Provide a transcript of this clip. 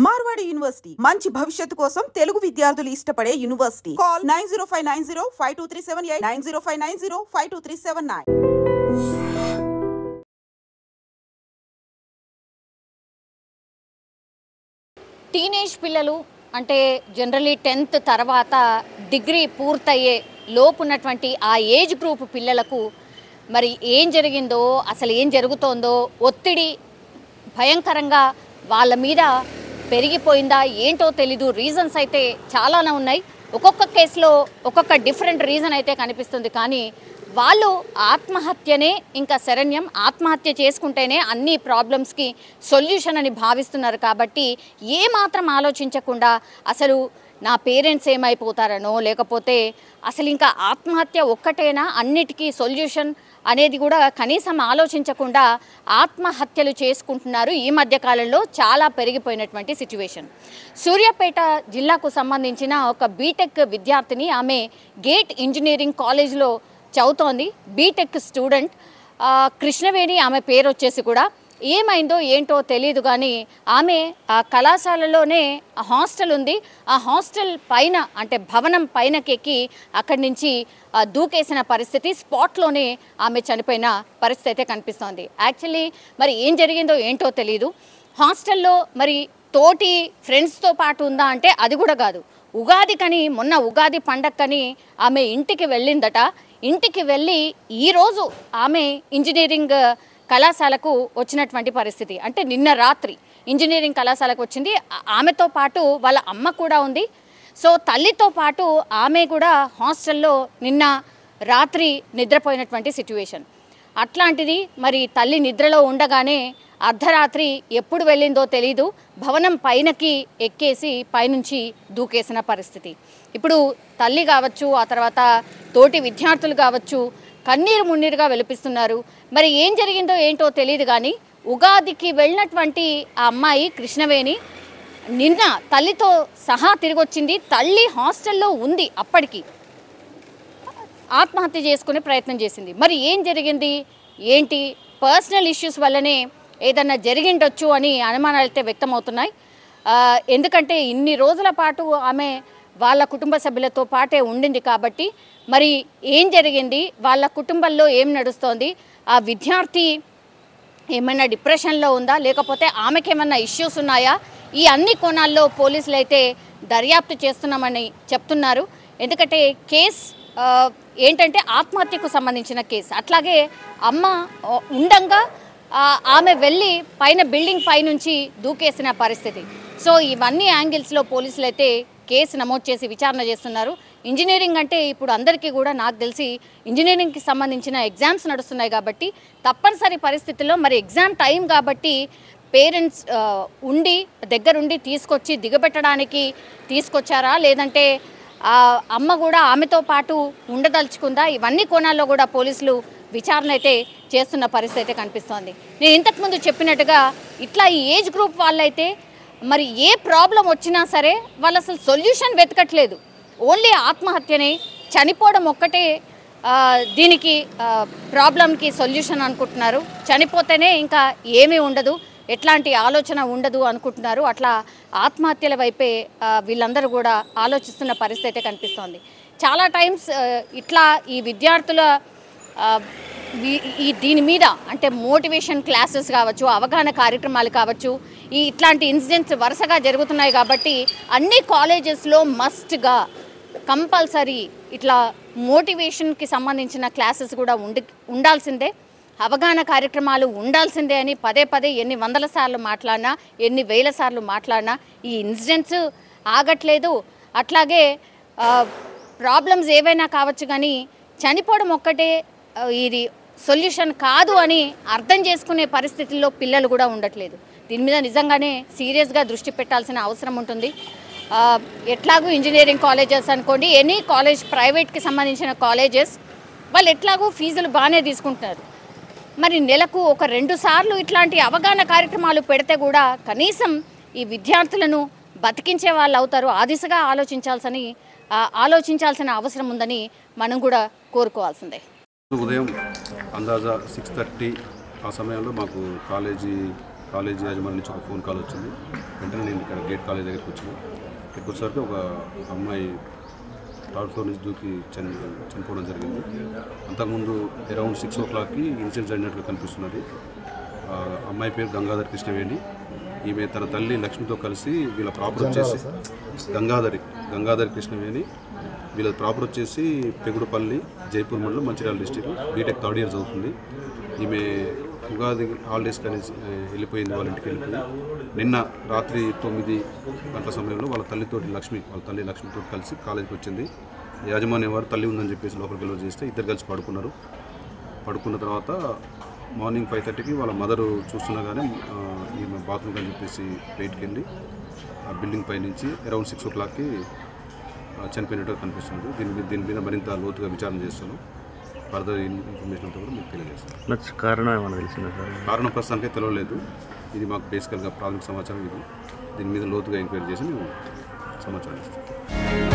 Marwadi university మంచి భవిష్యత్తు కోసం తెలుగు విద్యార్థులు ఇష్టపడే యూనివర్సిటీ. కాల్ 9059052378 9059052379. టీనేజ్ పిల్లలు అంటే జనరల్లీ 10th తర్వాత డిగ్రీ పూర్తయ్యే లోపు ఉన్నటువంటి ఆ ఏజ్ గ్రూప్ పిల్లలకు మరి ఏం జరిగిందో, అసలు ఏం జరుగుతోందో, ఒత్తిడి భయంకరంగా వాళ్ళ మీద పెరిగిపోయిందా ఏంటో తెలీదు. రీజన్స్ అయితే చాలానే ఉన్నాయి. ఒక్కొక్క కేసులో ఒక్కొక్క డిఫరెంట్ రీజన్ అయితే కనిపిస్తుంది. కానీ వాళ్ళు ఆత్మహత్యనే ఇంకా శరణ్యం, ఆత్మహత్య చేసుకుంటేనే అన్ని ప్రాబ్లమ్స్కి సొల్యూషన్ అని భావిస్తున్నారు. కాబట్టి ఏమాత్రం ఆలోచించకుండా అసలు నా పేరెంట్స్ ఏమైపోతారనో, లేకపోతే అసలు ఇంకా ఆత్మహత్య ఒక్కటేనా అన్నిటికీ సొల్యూషన్ అనేది కూడా కనీసం ఆలోచించకుండా ఆత్మహత్యలు చేసుకుంటున్నారు. ఈ మధ్యకాలంలో చాలా పెరిగిపోయినటువంటి సిచ్యువేషన్. సూర్యాపేట జిల్లాకు సంబంధించిన ఒక బీటెక్ విద్యార్థిని, ఆమె గేట్ ఇంజనీరింగ్ కాలేజ్లో చదువుతోంది. బీటెక్ స్టూడెంట్ కృష్ణవేణి ఆమె పేరు వచ్చేసి కూడా. ఏమైందో ఏంటో తెలియదు కానీ ఆమె ఆ కళాశాలలోనే హాస్టల్ ఉంది. ఆ హాస్టల్ పైన అంటే భవనం పైనకెక్కి అక్కడి నుంచి దూకేసిన పరిస్థితి, స్పాట్లోనే ఆమె చనిపోయిన పరిస్థితి అయితే కనిపిస్తోంది. యాక్చువల్లీ మరి ఏం జరిగిందో ఏంటో తెలియదు. హాస్టల్లో మరి తోటి ఫ్రెండ్స్తో పాటు ఉందా అంటే అది కూడా కాదు. ఉగాది కని, మొన్న ఉగాది పండగకని ఆమె ఇంటికి వెళ్ళిందట. ఇంటికి వెళ్ళి ఈరోజు ఆమె ఇంజనీరింగ్ కళాశాలకు వచ్చినటువంటి పరిస్థితి. అంటే నిన్న రాత్రి ఇంజనీరింగ్ కళాశాలకు వచ్చింది. ఆమెతో పాటు వాళ్ళ అమ్మ కూడా ఉంది. సో తల్లితో పాటు ఆమె కూడా హాస్టల్లో నిన్న రాత్రి నిద్రపోయినటువంటి సిచ్యువేషన్. అట్లాంటిది మరి తల్లి నిద్రలో ఉండగానే అర్ధరాత్రి ఎప్పుడు వెళ్ళిందో తెలీదు, భవనం పైనకి ఎక్కేసి పైనుంచి దూకేసిన పరిస్థితి. ఇప్పుడు తల్లి కావచ్చు, ఆ తర్వాత తోటి విద్యార్థులు కావచ్చు, కన్నీరు మున్నీరుగా వెలిపిస్తున్నారు. మరి ఏం జరిగిందో ఏంటో తెలియదు కానీ ఉగాదికి వెళ్ళినటువంటి ఆ అమ్మాయి కృష్ణవేణి నిన్న తల్లితో సహా తిరిగి వచ్చింది. తల్లి హాస్టల్లో ఉంది, అప్పటికి ఆత్మహత్య చేసుకునే ప్రయత్నం చేసింది. మరి ఏం జరిగింది ఏంటి, పర్సనల్ ఇష్యూస్ వల్లనే ఏదన్నా జరిగిండొచ్చు అని అనుమానాలు అయితే వ్యక్తమవుతున్నాయి. ఎందుకంటే ఇన్ని రోజుల పాటు ఆమె వాళ్ళ కుటుంబ సభ్యులతో పాటే ఉండింది కాబట్టి మరి ఏం జరిగింది, వాళ్ళ కుటుంబంలో ఏం నడుస్తోంది, ఆ విద్యార్థి ఏమైనా డిప్రెషన్లో ఉందా, లేకపోతే ఆమెకేమన్నా ఇష్యూస్ ఉన్నాయా, ఈ అన్ని కోణాల్లో పోలీసులు అయితే దర్యాప్తు చేస్తున్నామని చెప్తున్నారు. ఎందుకంటే కేసు ఏంటంటే ఆత్మహత్యకు సంబంధించిన కేసు. అట్లాగే అమ్మ ఉండంగా ఆమె వెళ్ళి పైన బిల్డింగ్ పైనుంచి దూకేసిన పరిస్థితి. సో ఇవన్నీ యాంగిల్స్లో పోలీసులు అయితే కేసు నమోదు చేసి విచారణ చేస్తున్నారు. ఇంజనీరింగ్ అంటే ఇప్పుడు అందరికీ కూడా నాకు తెలిసి ఇంజనీరింగ్కి సంబంధించిన ఎగ్జామ్స్ నడుస్తున్నాయి కాబట్టి తప్పనిసరి పరిస్థితుల్లో మరి ఎగ్జామ్ టైం కాబట్టి పేరెంట్స్ దగ్గరుండి తీసుకొచ్చి దిగబెట్టడానికి తీసుకొచ్చారా, లేదంటే అమ్మ కూడా ఆమెతో పాటు ఉండదలుచుకుందా, ఇవన్నీ కోణాల్లో కూడా పోలీసులు విచారణ అయితే చేస్తున్న పరిస్థితి అయితే కనిపిస్తోంది. నేను ఇంతకుముందు చెప్పినట్టుగా ఇట్లా ఈ ఏజ్ గ్రూప్ వాళ్ళైతే మరి ఏ ప్రాబ్లం వచ్చినా సరే వాళ్ళు అసలు సొల్యూషన్ వెతకట్లేదు. ఓన్లీ ఆత్మహత్యనే, చనిపోవడం ఒక్కటే దీనికి ప్రాబ్లంకి సొల్యూషన్ అనుకుంటున్నారు. చనిపోతేనే ఇంకా ఏమీ ఉండదు, ఎట్లాంటి ఆలోచన ఉండదు అనుకుంటున్నారు. అట్లా ఆత్మహత్యల వైపే వీళ్ళందరూ కూడా ఆలోచిస్తున్న పరిస్థితి అయితే కనిపిస్తోంది. చాలా టైమ్స్ ఇట్లా ఈ విద్యార్థుల దీని మీద అంటే మోటివేషన్ క్లాసెస్ కావచ్చు, అవగాహన కార్యక్రమాలు కావచ్చు, ఇట్లాంటి ఇన్సిడెంట్స్ వరుసగా జరుగుతున్నాయి కాబట్టి అన్ని కాలేజెస్లో మస్ట్గా కంపల్సరీ ఇట్లా మోటివేషన్కి సంబంధించిన క్లాసెస్ కూడా ఉండాల్సిందే, అవగాహన కార్యక్రమాలు ఉండాల్సిందే అని పదే పదే ఎన్ని వందల సార్లు మాట్లాడినా, ఎన్ని వేల సార్లు మాట్లాడినా ఈ ఇన్సిడెంట్స్ ఆగట్లేదు. అట్లాగే ప్రాబ్లమ్స్ ఏవైనా కావచ్చు కానీ చనిపోవడం ఒక్కటే ఇది సొల్యూషన్ కాదు అని అర్థం చేసుకునే పరిస్థితుల్లో పిల్లలు కూడా ఉండట్లేదు. దీని మీద నిజంగానే సీరియస్గా దృష్టి పెట్టాల్సిన అవసరం ఉంటుంది. ఎట్లాగూ ఇంజనీరింగ్ కాలేజెస్ అనుకోండి, ఎనీ కాలేజ్ ప్రైవేట్కి సంబంధించిన కాలేజెస్ వాళ్ళు ఎట్లాగూ ఫీజులు బాగానే తీసుకుంటున్నారు. మరి నెలకు ఒక 2 సార్లు ఇట్లాంటి అవగాహన కార్యక్రమాలు పెడితే కూడా కనీసం ఈ విద్యార్థులను బతికించే వాళ్ళు అవుతారు. ఆ దిశగా ఆలోచించాల్సిన అవసరం ఉందని మనం కూడా కోరుకోవాల్సిందే. ఉదయం అందాజా 6:30 ఆ సమయంలో మాకు కాలేజీ కాలేజీ యాజమాన్యం నుంచి ఒక ఫోన్ కాల్ వచ్చింది. వెంటనే నేను ఇక్కడ గేట్ కాలేజ్ దగ్గరికి వచ్చాను. ఇక్కడికి వచ్చేసరికి ఒక అమ్మాయి థర్డ్ ఫ్లోర్ నుంచి దూకి చనిపోవడం జరిగింది. అంతకుముందు అరౌండ్ 6 o'clockకి ఇన్సిడెంట్ జరిగినట్టుగా కనిపిస్తున్నది. అమ్మాయి పేరు గంగాధర్ కృష్ణవేణి. ఈమె తన తల్లి లక్ష్మితో కలిసి వీళ్ళ ప్రాపర్ వచ్చేసి గంగాధరి కృష్ణవేణి. వీళ్ళ ప్రాపర్ వచ్చేసి పెగుడుపల్లి, జైపూర్ మండలం, Mancherial district. BTech 3rd year చదువుతుంది. ఈమె ఉగాది హాలిడేస్ కానీ వెళ్ళిపోయింది, వాళ్ళ ఇంటికి వెళ్ళిపోయి. నిన్న రాత్రి 9 గంటల సమయంలో వాళ్ళ తల్లి లక్ష్మితో కలిసి కాలేజీకి వచ్చింది. యాజమాన్యం వారు తల్లి ఉందని చెప్పేసి లోపలికి వెళ్ళి చేస్తే ఇద్దరు కలిసి పడుకున్నారు. పడుకున్న తర్వాత మార్నింగ్ 5:30కి వాళ్ళ మదరు చూస్తుండగానే ఈమె బాత్రూమ్ అని చెప్పేసి బయటికి వెళ్ళి ఆ బిల్డింగ్ పై నుంచి అరౌండ్ 6 o'clockకి చనిపోయినట్టుగా కనిపిస్తుంది. దీని మీద మరింత లోతుగా విచారణ చేస్తాను. ఫర్దర్ ఇన్ఫర్మేషన్ అంతా కూడా మీకు తెలియజేస్తాను. కారణం ప్రస్తుతానికే తెలియలేదు. ఇది మాకు బేసికల్గా ప్రాథమిక సమాచారం. దీని మీద లోతుగా ఎంక్వైరీ చేసి మేము సమాచారం ఇస్తాం.